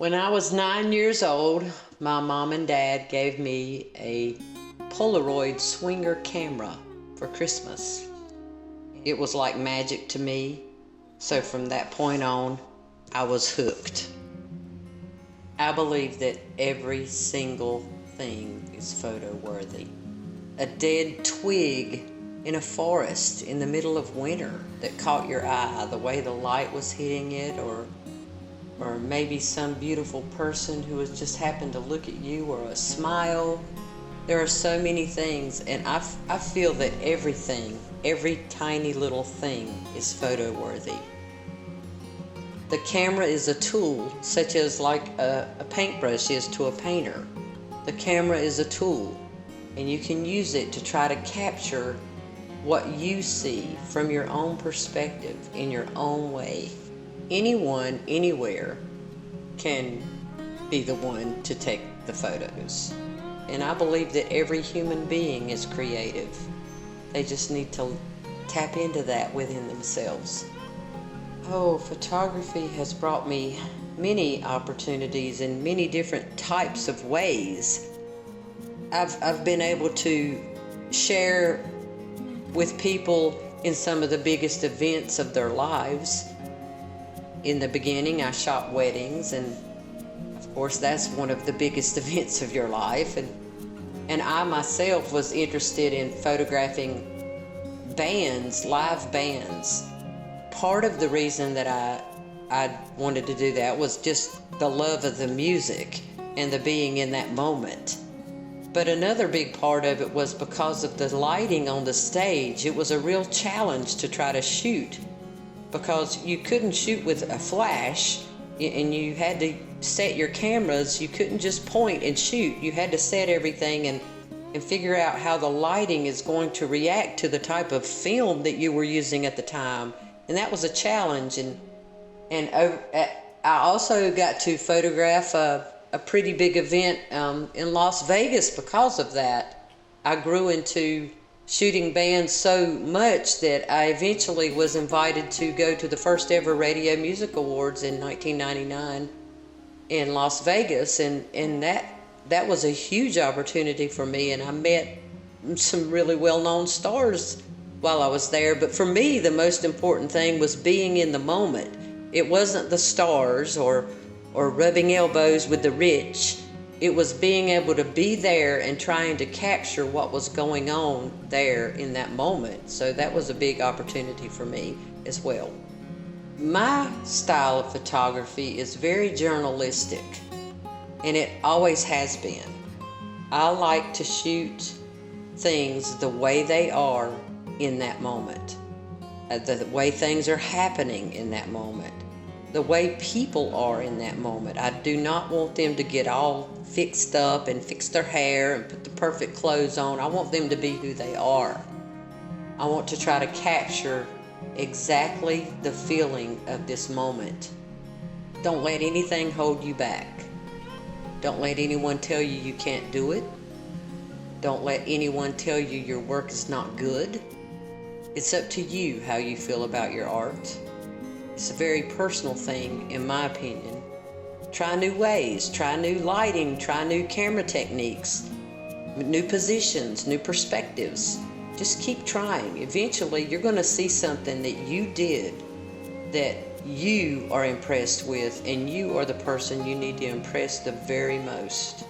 When I was 9 years old, my mom and dad gave me a Polaroid Swinger camera for Christmas. It was like magic to me, so from that point on, I was hooked. I believe that every single thing is photo worthy. A dead twig in a forest in the middle of winter that caught your eye, the way the light was hitting it, or maybe some beautiful person who has just happened to look at you, or a smile. There are so many things, and I feel that everything, every tiny little thing is photo worthy. The camera is a tool, such as like a paintbrush is to a painter. The camera is a tool, and you can use it to try to capture what you see from your own perspective in your own way. Anyone, anywhere can be the one to take the photos. And I believe that every human being is creative. They just need to tap into that within themselves. Oh, photography has brought me many opportunities in many different types of ways. I've been able to share with people in some of the biggest events of their lives. In the beginning, I shot weddings, and of course that's one of the biggest events of your life. And I myself was interested in photographing bands, live bands. Part of the reason that I wanted to do that was just the love of the music and the being in that moment. But another big part of it was because of the lighting on the stage. It was a real challenge to try to shoot, because you couldn't shoot with a flash, and you had to set your cameras. You couldn't just point and shoot. You had to set everything and figure out how the lighting is going to react to the type of film that you were using at the time. And that was a challenge. And I also got to photograph a pretty big event in Las Vegas because of that. I grew into shooting bands so much that I eventually was invited to go to the first ever Radio Music Awards in 1999 in Las Vegas, and that was a huge opportunity for me, and I met some really well-known stars while I was there. But for me, the most important thing was being in the moment. It wasn't the stars or rubbing elbows with the rich. It was being able to be there and trying to capture what was going on there in that moment. So that was a big opportunity for me as well. My style of photography is very journalistic, and it always has been. I like to shoot things the way they are in that moment, the way things are happening in that moment, the way people are in that moment. I do not want them to get all fixed up and fix their hair and put the perfect clothes on. I want them to be who they are. I want to try to capture exactly the feeling of this moment. Don't let anything hold you back. Don't let anyone tell you you can't do it. Don't let anyone tell you your work is not good. It's up to you how you feel about your art. It's a very personal thing, in my opinion. Try new ways, try new lighting, try new camera techniques, new positions, new perspectives. Just keep trying. Eventually, you're going to see something that you did that you are impressed with, and you are the person you need to impress the very most.